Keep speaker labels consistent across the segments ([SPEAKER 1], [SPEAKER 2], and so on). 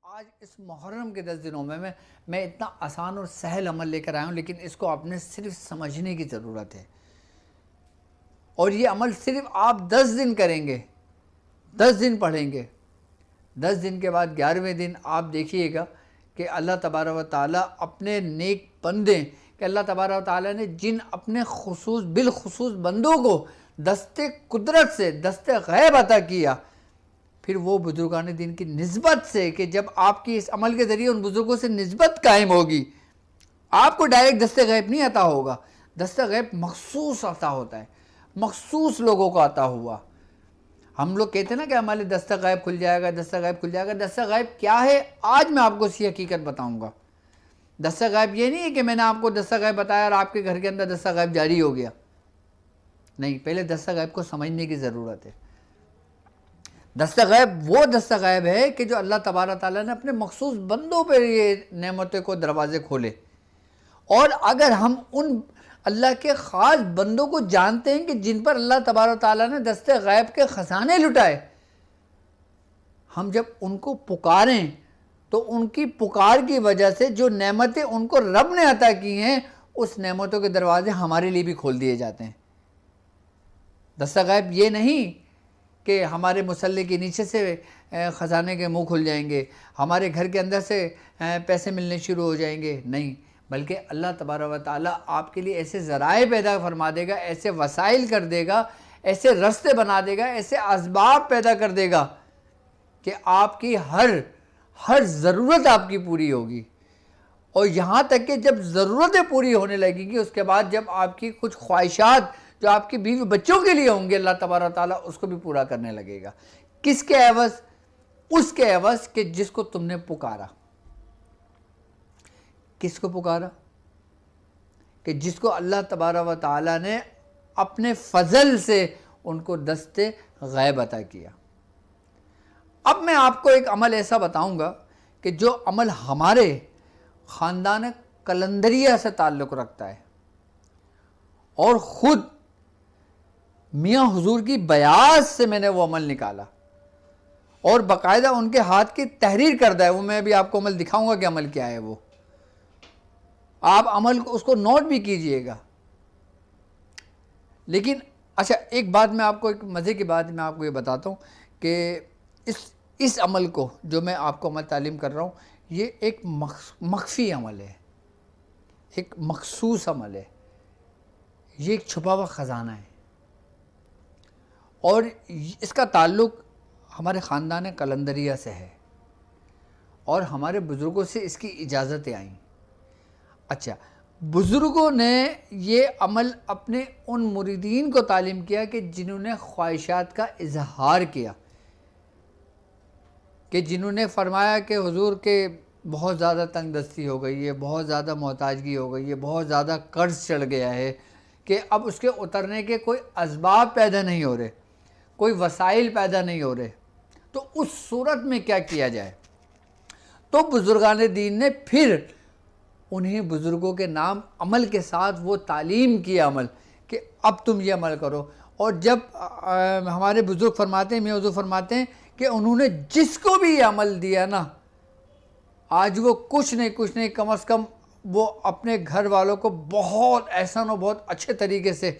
[SPEAKER 1] آج اس محرم کے 10 دنوں میں اتنا آسان اور سہل عمل لے کر آیا ہوں، لیکن اس کو آپ نے صرف سمجھنے کی ضرورت ہے۔ اور یہ عمل صرف آپ 10 دن کریں گے، 10 دن پڑھیں گے، 10 دن کے بعد 11ویں دن آپ دیکھیے گا کہ اللہ تبارک و تعالیٰ اپنے نیک بندے، کہ اللہ تبارک و تعالیٰ نے جن اپنے بالخصوص بندوں کو دست قدرت سے دست غیب عطا کیا، پھر وہ بزرگان دین کی نسبت سے، کہ جب آپ کی اس عمل کے ذریعے ان بزرگوں سے نسبت قائم ہوگی، آپ کو ڈائریکٹ دست غیب نہیں عطا ہوگا، دست غیب مخصوص عطا ہوتا ہے، مخصوص لوگوں کو عطا ہوا۔ ہم لوگ کہتے ہیں نا کہ ہمارے دست غیب کھل جائے گا، دست غیب کھل جائے گا۔ دست غیب کیا ہے؟ آج میں آپ کو اسی حقیقت بتاؤں گا۔ دست غیب یہ نہیں ہے کہ میں نے آپ کو دست غیب بتایا اور آپ کے گھر کے اندر دست غیب جاری ہو گیا، نہیں، پہلے دست غیب کو سمجھنے کی ضرورت ہے۔ دست غیب وہ دست غیب ہے کہ جو اللہ تبارک تعالیٰ نے اپنے مخصوص بندوں پر یہ نعمتوں کو دروازے کھولے، اور اگر ہم ان اللہ کے خاص بندوں کو جانتے ہیں کہ جن پر اللہ تبارک تعالیٰ نے دست غیب کے خزانے لٹائے، ہم جب ان کو پکاریں تو ان کی پکار کی وجہ سے جو نعمتیں ان کو رب نے عطا کی ہیں، اس نعمتوں کے دروازے ہمارے لیے بھی کھول دیے جاتے ہیں۔ دست غیب یہ نہیں کہ ہمارے مصلی کے نیچے سے خزانے کے منہ کھل جائیں گے، ہمارے گھر کے اندر سے پیسے ملنے شروع ہو جائیں گے، نہیں، بلکہ اللہ تبارک و تعالیٰ آپ کے لیے ایسے ذرائع پیدا فرما دے گا، ایسے وسائل کر دے گا، ایسے رستے بنا دے گا، ایسے اسباب پیدا کر دے گا کہ آپ کی ہر ضرورت آپ کی پوری ہوگی۔ اور یہاں تک کہ جب ضرورتیں پوری ہونے لگیں گی، اس کے بعد جب آپ کی کچھ خواہشات جو آپ کی بیوی بچوں کے لیے ہوں گے، اللہ تبارک و تعالیٰ اس کو بھی پورا کرنے لگے گا۔ کس کے عوض؟ اس کے عوض کہ جس کو تم نے پکارا۔ کس کو پکارا؟ کہ جس کو اللہ تبارک و تعالیٰ نے اپنے فضل سے ان کو دست غیب عطا کیا۔ اب میں آپ کو ایک عمل ایسا بتاؤں گا کہ جو عمل ہمارے خاندان قلندریہ سے تعلق رکھتا ہے، اور خود میاں حضور کی بیعت سے میں نے وہ عمل نکالا، اور باقاعدہ ان کے ہاتھ کی تحریر کردہ ہے، وہ میں بھی آپ کو عمل دکھاؤں گا کہ عمل کیا ہے۔ وہ آپ عمل کو اس کو نوٹ بھی کیجئے گا۔ لیکن اچھا، ایک بات میں آپ کو، ایک مزے کی بات میں آپ کو یہ بتاتا ہوں کہ اس عمل کو جو میں آپ کو عمل تعلیم کر رہا ہوں، یہ ایک مخفی عمل ہے، ایک مخصوص عمل ہے، یہ ایک چھپا ہوا خزانہ ہے، اور اس کا تعلق ہمارے خاندان قلندریہ سے ہے، اور ہمارے بزرگوں سے اس کی اجازتیں آئیں۔ اچھا، بزرگوں نے یہ عمل اپنے ان مریدین کو تعلیم کیا کہ جنہوں نے خواہشات کا اظہار کیا، کہ جنہوں نے فرمایا کہ حضور کے بہت زیادہ تنگ دستی ہو گئی ہے، بہت زیادہ محتاجگی ہو گئی ہے، بہت زیادہ قرض چڑھ گیا ہے، کہ اب اس کے اترنے کے کوئی اسباب پیدا نہیں ہو رہے، کوئی وسائل پیدا نہیں ہو رہے، تو اس صورت میں کیا کیا جائے؟ تو بزرگان دین نے پھر انہیں بزرگوں کے نام عمل کے ساتھ وہ تعلیم کیا عمل، کہ اب تم یہ عمل کرو۔ اور جب ہمارے بزرگ فرماتے ہیں، میاں حضور فرماتے ہیں کہ انہوں نے جس کو بھی یہ عمل دیا نا، آج وہ کچھ نہیں کم از کم وہ اپنے گھر والوں کو بہت احسن اور بہت اچھے طریقے سے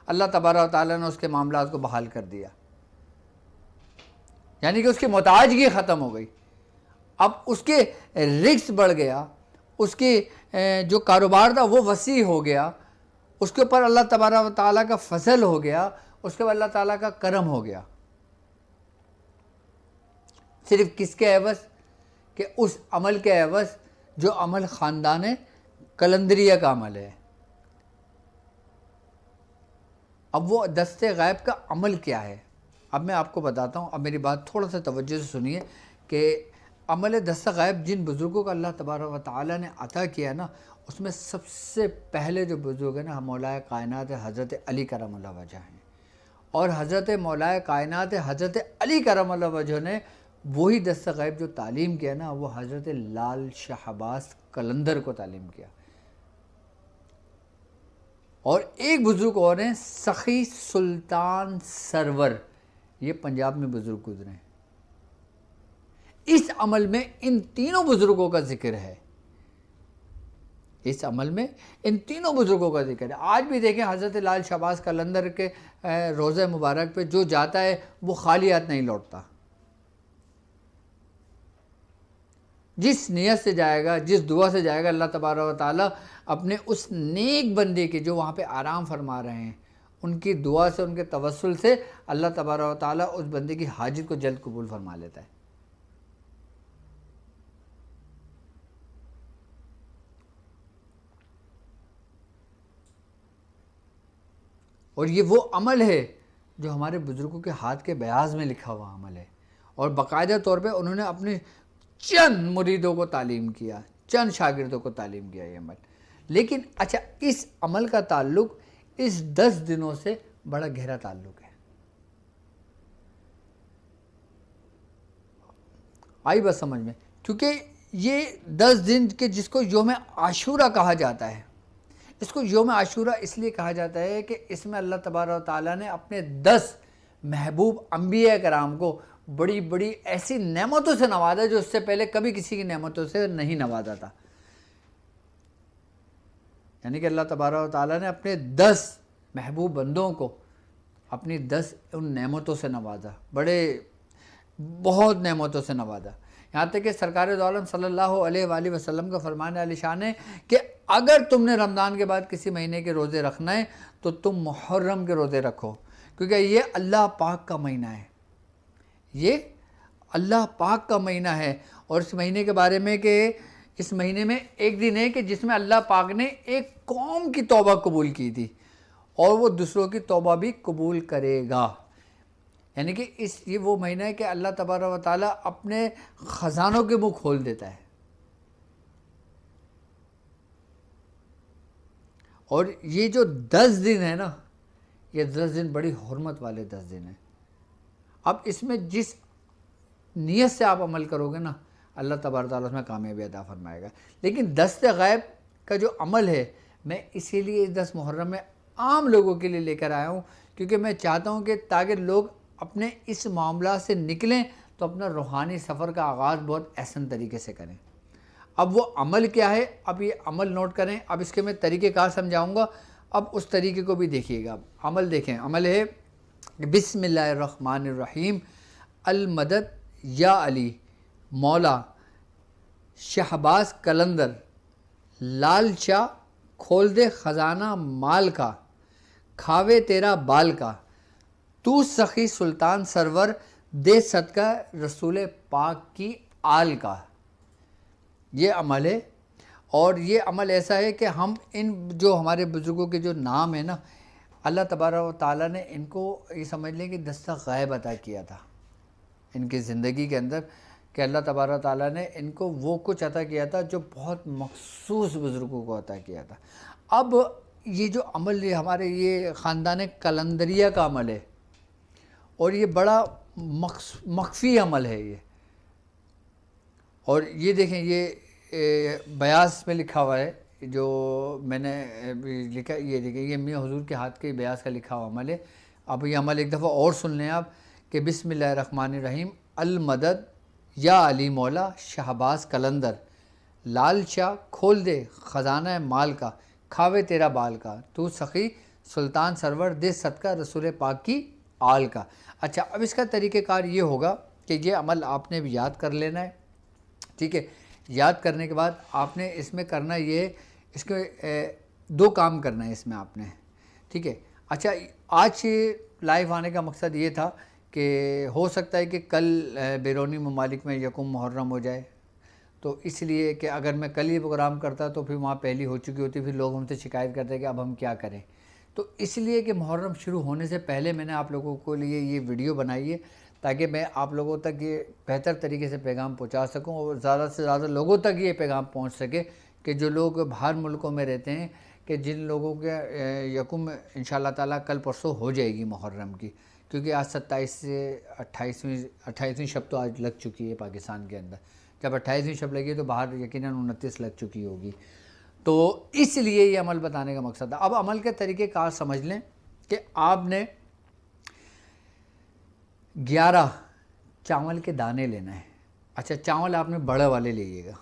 [SPEAKER 1] اللہ تبارک و تعالیٰ نے اس کے معاملات کو بحال کر دیا، یعنی کہ اس کی محتاجگی ختم ہو گئی، اب اس کے رزق بڑھ گیا، اس کی جو کاروبار تھا وہ وسیع ہو گیا، اس کے اوپر اللہ تبارک و تعالیٰ کا فضل ہو گیا، اس کے بعد اللہ تعالیٰ کا کرم ہو گیا۔ صرف کس کے عوض؟ کہ اس عمل کے عوض جو عمل خاندان قلندریہ کا عمل ہے۔ اب وہ دست غیب کا عمل کیا ہے؟ اب میں آپ کو بتاتا ہوں، اب میری بات تھوڑا سا توجہ سے سنیے، کہ عمل دست غیب جن بزرگوں کا اللہ تبارک و تعالیٰ نے عطا کیا نا، اس میں سب سے پہلے جو بزرگ ہیں نا، مولا کائنات حضرت علی کرم اللہ وجہ ہیں، اور حضرت مولا کائنات حضرت علی کرم اللہ وجہ نے وہی دست غیب جو تعلیم کیا نا، وہ حضرت لال شاہ عباس قلندر کو تعلیم کیا۔ اور ایک بزرگ اور ہیں، سخی سلطان سرور، یہ پنجاب میں بزرگ گزرے ہیں۔ اس عمل میں ان تینوں بزرگوں کا ذکر ہے، اس عمل میں ان تینوں بزرگوں کا ذکر ہے۔ آج بھی دیکھیں حضرت لال شہباز قلندر کے روضہ مبارک پہ جو جاتا ہے وہ خالی ہاتھ نہیں لوٹتا، جس نیت سے جائے گا، جس دعا سے جائے گا، اللہ تبارک و تعالیٰ اپنے اس نیک بندے کے جو وہاں پہ آرام فرما رہے ہیں ان کی دعا سے، ان کے توسل سے اللہ تبارک و تعالیٰ اس بندے کی حاجت کو جلد قبول فرما لیتا ہے۔ اور یہ وہ عمل ہے جو ہمارے بزرگوں کے ہاتھ کے بیاض میں لکھا ہوا عمل ہے، اور باقاعدہ طور پہ انہوں نے اپنے چند مریدوں کو تعلیم کیا، چند شاگردوں کو تعلیم کیا یہ عمل۔ لیکن اچھا، اس عمل کا تعلق اس 10 دنوں سے بڑا گہرا تعلق ہے۔ آئی بات سمجھ میں؟ کیونکہ یہ 10 دن کے جس کو یوم عاشورہ کہا جاتا ہے، اس کو یوم عاشورہ اس لیے کہا جاتا ہے کہ اس میں اللہ تبارک و تعالیٰ نے اپنے 10 محبوب انبیاء کرام کو بڑی بڑی ایسی نعمتوں سے نوازا جو اس سے پہلے کبھی کسی کی نعمتوں سے نہیں نوازا تھا۔ یعنی کہ اللہ تبارک و تعالیٰ نے اپنے 10 محبوب بندوں کو اپنی 10 ان نعمتوں سے نوازا، بہت نعمتوں سے نوازا۔ یہاں تک کہ سرکار دو عالم صلی اللہ علیہ وآلہ وسلم کا فرمان عالی شان ہے کہ اگر تم نے رمضان کے بعد کسی مہینے کے روزے رکھنا ہے تو تم محرم کے روزے رکھو، کیونکہ یہ اللہ پاک کا مہینہ ہے، یہ اللہ پاک کا مہینہ ہے۔ اور اس مہینے کے بارے میں کہ اس مہینے میں ایک دن ہے کہ جس میں اللہ پاک نے ایک قوم کی توبہ قبول کی تھی اور وہ دوسروں کی توبہ بھی قبول کرے گا۔ یعنی کہ یہ وہ مہینہ ہے کہ اللہ تبارک و تعالیٰ اپنے خزانوں کے منہ کھول دیتا ہے، اور یہ جو 10 دن ہے نا، یہ 10 دن بڑی حرمت والے 10 دن ہیں۔ اب اس میں جس نیت سے آپ عمل کرو گے نا، اللہ تبارک و تعالیٰ اس میں کامیابی عطا فرمائے گا۔ لیکن دست غیب کا جو عمل ہے، میں اسی لیے اس 10 محرم میں عام لوگوں کے لیے لے کر آیا ہوں، کیونکہ میں چاہتا ہوں کہ تاکہ لوگ اپنے اس معاملات سے نکلیں تو اپنا روحانی سفر کا آغاز بہت احسن طریقے سے کریں۔ اب وہ عمل کیا ہے، اب یہ عمل نوٹ کریں، اب اس کے میں طریقہ کار سمجھاؤں گا، اب اس طریقے کو بھی دیکھیے گا۔ عمل دیکھیں، عمل ہے بسم اللہ الرحمن الرحیم، المدد یا علی مولا شہباز قلندر لال شاہ، کھول دے خزانہ مال کا، کھاوے تیرا بال کا، تو سخی سلطان سرور، دے صدقہ رسول پاک کی آل کا۔ یہ عمل ہے، اور یہ عمل ایسا ہے کہ ہم ان جو ہمارے بزرگوں کے جو نام ہیں نا، اللہ تبارک و تعالیٰ نے ان کو یہ سمجھ لیں کہ دستہ غیب عطا کیا تھا ان کی زندگی کے اندر، کہ اللہ تبارک و تعالیٰ نے ان کو وہ کچھ عطا کیا تھا جو بہت مخصوص بزرگوں کو عطا کیا تھا۔ اب یہ جو عمل ہے ہمارے یہ خاندان قلندریہ کا عمل ہے، اور یہ بڑا مخفی عمل ہے یہ۔ اور یہ دیکھیں، یہ بیاض میں لکھا ہوا ہے، جو میں نے لکھا، یہ دیکھیں، یہ میاں حضور کے ہاتھ کے بیاض کا لکھا ہوا عمل ہے۔ اب یہ عمل ایک دفعہ اور سن لیں آپ، کہ بسم اللہ الرحمن الرحیم، المدد یا علی مولا شہباز قلندر لال شاہ، کھول دے خزانہ مال کا، کھاوے تیرا بال کا، تو سخی سلطان سرور، دے صدقہ رسول پاک کی آل کا۔ اچھا، اب اس کا طریقہ کار یہ ہوگا کہ یہ عمل آپ نے بھی یاد کر لینا ہے، ٹھیک ہے؟ یاد کرنے کے بعد آپ نے اس میں کرنا یہ ہے، اس کے 2 کام کرنا ہے اس میں آپ نے، ٹھیک ہے؟ اچھا، آج لائیو آنے کا مقصد یہ تھا کہ ہو سکتا ہے کہ کل بیرونی ممالک میں یکم محرم ہو جائے، تو اس لیے کہ اگر میں کل یہ پروگرام کرتا تو پھر وہاں پہلی ہو چکی ہوتی، پھر لوگ ہم سے شکایت کرتے کہ اب ہم کیا کریں۔ تو اس لیے کہ محرم شروع ہونے سے پہلے میں نے آپ لوگوں کو لیے یہ ویڈیو بنائی ہے، تاکہ میں آپ لوگوں تک یہ بہتر طریقے سے پیغام پہنچا سکوں، اور زیادہ سے زیادہ لوگوں تک یہ پیغام پہنچ سکے کہ جو لوگ باہر ملکوں میں رہتے ہیں، کہ جن لوگوں کے یکم انشاءاللہ تعالیٰ کل پرسوں ہو جائے گی محرم کی، کیونکہ آج 27 سے 28ویں شب تو آج لگ چکی ہے پاکستان کے اندر، جب 28ویں شب لگی تو باہر یقیناً 29 لگ چکی ہوگی، تو اس لیے یہ عمل بتانے کا مقصد ہے۔ اب عمل کے طریقہ کار سمجھ لیں کہ آپ نے 11 چاول کے دانے لینا ہے، اچھا چاول آپ نے بڑے والے لیجیے گا،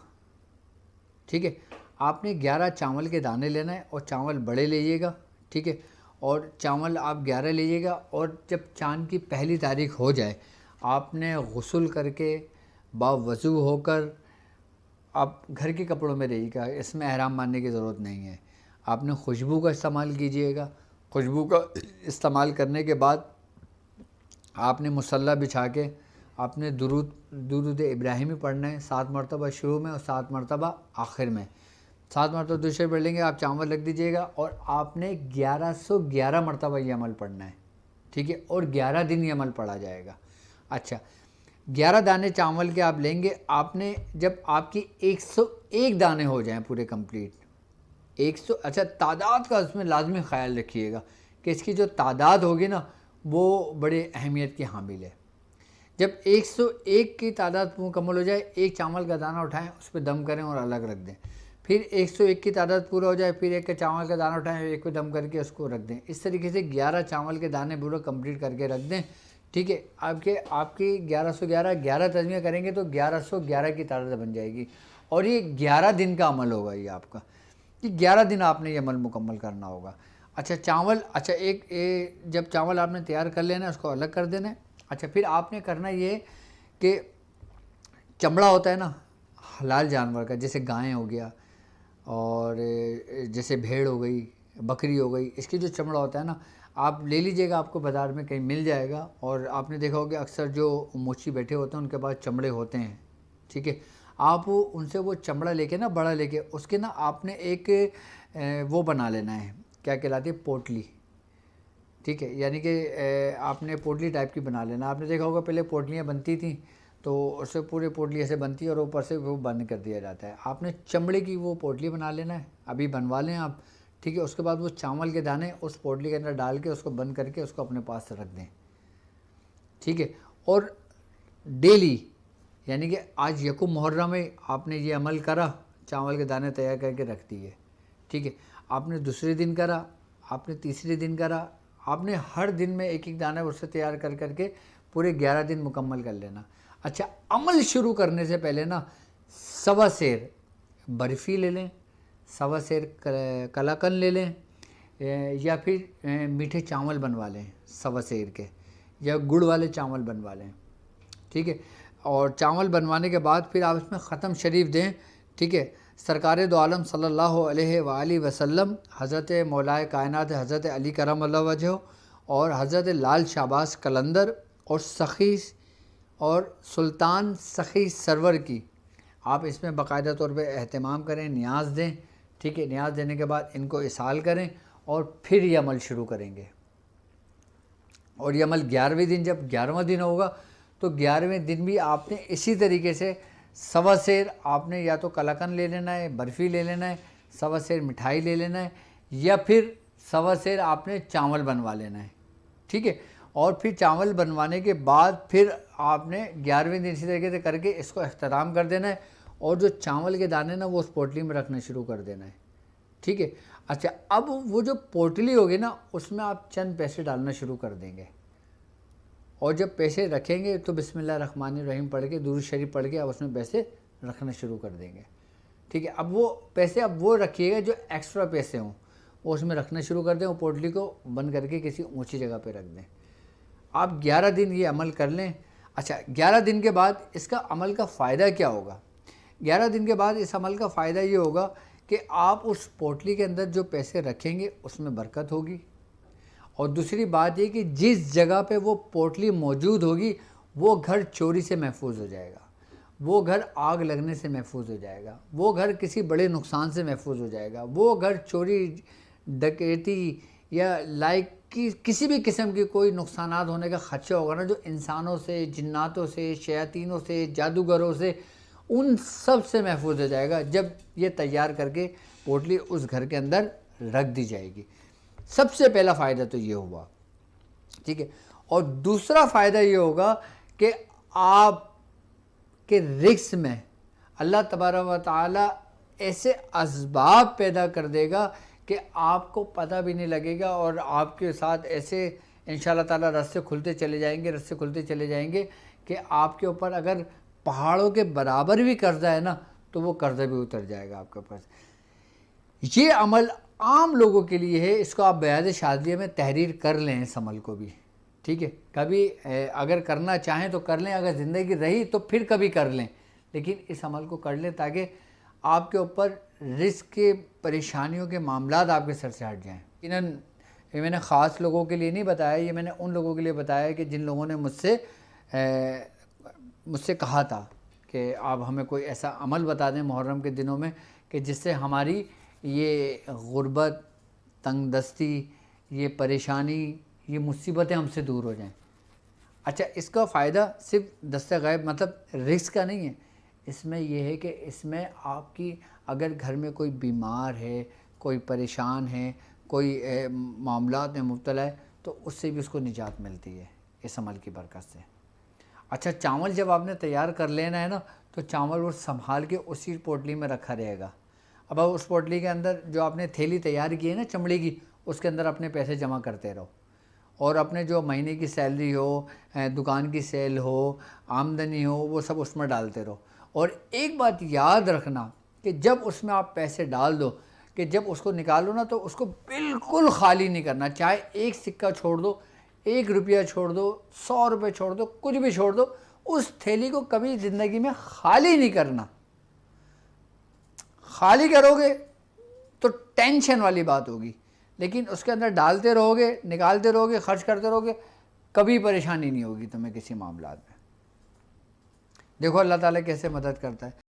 [SPEAKER 1] ٹھیک ہے، آپ نے 11 چاول کے دانے لینا ہے اور چاول بڑے لیجیے گا، ٹھیک ہے، اور چاول آپ 11 لیجیے گا، اور جب چاند کی پہلی تاریخ ہو جائے آپ نے غسل کر کے باوضو ہو کر آپ گھر کے کپڑوں میں رہیے گا، اس میں احرام باندھنے کی ضرورت نہیں ہے، آپ نے خوشبو کا استعمال کیجیے گا، خوشبو کا استعمال کرنے کے بعد آپ نے مصلی بچھا کے آپ نے درود ابراہیمی پڑھنا ہے 7 مرتبہ شروع میں اور 7 مرتبہ آخر میں، 7 مرتبہ دوسرے پڑھ لیں گے، آپ چاول رکھ دیجیے گا، اور آپ نے 1111 مرتبہ یہ عمل پڑھنا ہے، ٹھیک ہے، اور 11 دن یہ عمل پڑھا جائے گا۔ اچھا 11 دانے چاول کے آپ لیں گے، آپ نے جب آپ کی 101 دانے ہو جائیں پورے کمپلیٹ، اچھا تعداد کا اس میں لازمی خیال رکھیے گا کہ اس کی جو تعداد ہوگی نا وہ بڑے اہمیت کی حامل ہے۔ جب 101 کی تعداد مکمل ہو جائے، ایک چاول کا دانہ اٹھائیں، اس پہ دم کریں اور الگ رکھ دیں، پھر 101 کی تعداد پورا ہو جائے، پھر ایک چاول کا دانہ اٹھائیں، ایک پہ دم کر کے اس کو رکھ دیں، اس طریقے سے 11 چاول کے دانے پورا کمپلیٹ کر کے رکھ دیں، ٹھیک ہے۔ آپ کی 1111 تجمیہ کریں گے تو 1111 کی تعداد بن جائے گی، اور یہ 11 دن کا عمل ہوگا، یہ آپ کا کہ 11 دن آپ نے یہ عمل مکمل کرنا ہوگا۔ اچھا چاول، اچھا جب چاول آپ نے تیار کر لینا ہے اس کو الگ کر دینا ہے۔ اچھا پھر آپ نے کرنا یہ کہ چمڑا ہوتا ہے نا حلال جانور کا، جیسے گائے ہو گیا اور جیسے بھیڑ ہو گئی، بکری ہو گئی، اس کی جو چمڑا ہوتا ہے نا آپ لے لیجئے گا، آپ کو بازار میں کہیں مل جائے گا، اور آپ نے دیکھا ہوگا اکثر جو موچی بیٹھے ہوتے ہیں ان کے پاس چمڑے ہوتے ہیں، ٹھیک ہے، آپ ان سے وہ چمڑا لے کے نا بڑا لے کے اس کے نا آپ نے ایک وہ بنا لینا ہے، کیا کہلاتی ہے، پوٹلی، ٹھیک ہے، یعنی کہ آپ نے پوٹلی ٹائپ کی بنا لینا۔ آپ نے دیکھا ہوگا پہلے پوٹلیاں بنتی تھیں تو اس سے پورے پوٹلی ایسے بنتی ہے اور اوپر سے وہ بند کر دیا جاتا ہے، آپ نے چمڑے کی وہ پوٹلی بنا لینا ہے، ابھی بنوا لیں آپ، ٹھیک ہے، اس کے بعد وہ چاول کے دانے اس پوٹلی کے اندر ڈال کے اس کو بند کر کے اس کو اپنے پاس رکھ دیں، ٹھیک ہے، اور ڈیلی یعنی کہ آج یکم محرم میں آپ نے یہ عمل کرا، چاول کے دانے تیار کر کے رکھ دیے، ٹھیک ہے، آپ نے دوسرے دن کرا، آپ نے تیسرے دن کرا، آپ نے ہر دن میں ایک ایک دانہ اس سے تیار کر کے پورے 11 دن مکمل کر لینا۔ اچھا عمل شروع کرنے سے پہلے نا 1.25 سیر برفی لے لیں، 1.25 سیر کلاکن لے لیں، یا پھر میٹھے چاول بنوا لیں 1.25 سیر کے، یا گڑ والے چاول بنوا لیں، ٹھیک ہے، اور چاول بنوانے کے بعد پھر آپ اس میں ختم شریف دیں، ٹھیک ہے، سرکار دو عالم صلی اللہ علیہ وآلہ وسلم، حضرت مولائے کائنات حضرت علی کرم اللہ وجہہ اور حضرت لال شہباز قلندر اور سخی اور سلطان سخی سرور کی آپ اس میں باقاعدہ طور پہ اہتمام کریں، نیاز دیں، ٹھیک ہے، نیاز دینے کے بعد ان کو اصال کریں اور پھر یہ عمل شروع کریں گے، اور یہ عمل 11ویں دن، جب 11واں دن ہوگا تو 11ویں دن بھی آپ نے اسی طریقے سے 1.25 سیر آپ نے یا تو کلاکن لے لینا ہے، برفی لے لینا ہے، 1.25 سیر مٹھائی لے لینا ہے، یا پھر 1.25 سیر آپ نے چاول بنوا لینا ہے، ٹھیک ہے، اور پھر چاول بنوانے کے بعد پھر آپ نے 11ویں دن اسی طریقے سے کر کے اس کو اختتام کر دینا ہے، اور جو چاول کے دانے نا وہ اس پوٹلی میں رکھنا شروع کر دینا ہے، ٹھیک ہے۔ اچھا اب وہ جو پوٹلی ہوگی نا اس میں آپ چند پیسے ڈالنا شروع کر دیں گے، اور جب پیسے رکھیں گے تو بسم اللہ الرحمن الرحیم پڑھ کے درود شریف پڑھ کے آپ اس میں پیسے رکھنا شروع کر دیں گے، ٹھیک ہے۔ اب وہ پیسے وہ رکھیے گا جو ایکسٹرا پیسے ہوں وہ اس میں رکھنا شروع کر دیں، اور پوٹلی کو بند کر کے کسی اونچی جگہ پہ رکھ دیں۔ آپ 11 دن یہ عمل کر لیں۔ اچھا 11 دن کے بعد اس کا عمل کا فائدہ کیا ہوگا؟ 11 دن کے بعد اس عمل کا فائدہ یہ ہوگا کہ آپ اس پوٹلی کے اندر جو پیسے رکھیں گے اس میں برکت ہوگی، اور دوسری بات یہ کہ جس جگہ پہ وہ پوٹلی موجود ہوگی وہ گھر چوری سے محفوظ ہو جائے گا، وہ گھر آگ لگنے سے محفوظ ہو جائے گا، وہ گھر کسی بڑے نقصان سے محفوظ ہو جائے گا، وہ گھر چوری ڈکیتی یا کسی بھی قسم کی کوئی نقصانات ہونے کا خدشہ ہوگا نا جو انسانوں سے، جناتوں سے، شیاطینوں سے، جادوگروں سے، ان سب سے محفوظ ہو جائے گا جب یہ تیار کر کے پوٹلی اس گھر کے اندر رکھ دی جائے گی۔ سب سے پہلا فائدہ تو یہ ہوا، ٹھیک ہے، اور دوسرا فائدہ یہ ہوگا کہ آپ کے رزق میں اللہ تبارک و تعالی ایسے اسباب پیدا کر دے گا کہ آپ کو پتہ بھی نہیں لگے گا، اور آپ کے ساتھ ایسے انشاءاللہ تعالی راستے کھلتے چلے جائیں گے کہ آپ کے اوپر اگر پہاڑوں کے برابر بھی قرضہ ہے نا تو وہ قرضہ بھی اتر جائے گا آپ کے پاس. یہ عمل عام لوگوں کے لیے ہے، اس کو آپ بیاض شاذلیہ میں تحریر کر لیں اس عمل کو بھی، ٹھیک ہے. کبھی اگر کرنا چاہیں تو کر لیں، اگر زندگی رہی تو پھر کبھی کر لیں، لیکن اس عمل کو کر لیں تاکہ آپ کے اوپر رزق کے پریشانیوں کے معاملات آپ کے سر سے ہٹ جائیں. یہ میں نے خاص لوگوں کے لیے نہیں بتایا، یہ میں نے ان لوگوں کے لیے بتایا کہ جن لوگوں نے مجھ سے کہا تھا کہ آپ ہمیں کوئی ایسا عمل بتا دیں محرم کے دنوں میں کہ جس سے ہماری یہ غربت، تنگ دستی، یہ پریشانی، یہ مصیبتیں ہم سے دور ہو جائیں. اچھا، اس کا فائدہ صرف دست غیب مطلب رزق کا نہیں ہے، اس میں یہ ہے کہ اس میں آپ کی اگر گھر میں کوئی بیمار ہے، کوئی پریشان ہے، کوئی معاملات میں مبتلا ہے تو اس سے بھی اس کو نجات ملتی ہے اس عمل کی برکت سے. اچھا، چاول جب آپ نے تیار کر لینا ہے نا تو چاول وہ سنبھال کے اسی پوٹلی میں رکھا رہے گا. اب آپ اس پوٹلی کے اندر جو آپ نے تھیلی تیار کی ہے نا چمڑی کی، اس کے اندر اپنے پیسے جمع کرتے رہو، اور اپنے جو مہینے کی سیلری ہو، دکان کی سیل ہو، آمدنی ہو، وہ سب اس میں ڈالتے رہو. اور ایک بات یاد رکھنا کہ جب اس میں آپ پیسے ڈال دو کہ جب اس کو نکالو نا تو اس کو بالکل خالی نہیں کرنا، چاہے ایک سکہ چھوڑ دو، 1 روپیہ چھوڑ دو، 100 روپے چھوڑ دو، کچھ بھی چھوڑ دو، اس تھیلی کو کبھی زندگی میں خالی نہیں کرنا. خالی کرو گے تو ٹینشن والی بات ہوگی، لیکن اس کے اندر ڈالتے رہو گے، نکالتے رہو گے، خرچ کرتے رہو گے، کبھی پریشانی نہیں ہوگی تمہیں کسی معاملات میں. دیکھو اللہ تعالیٰ کیسے مدد کرتا ہے.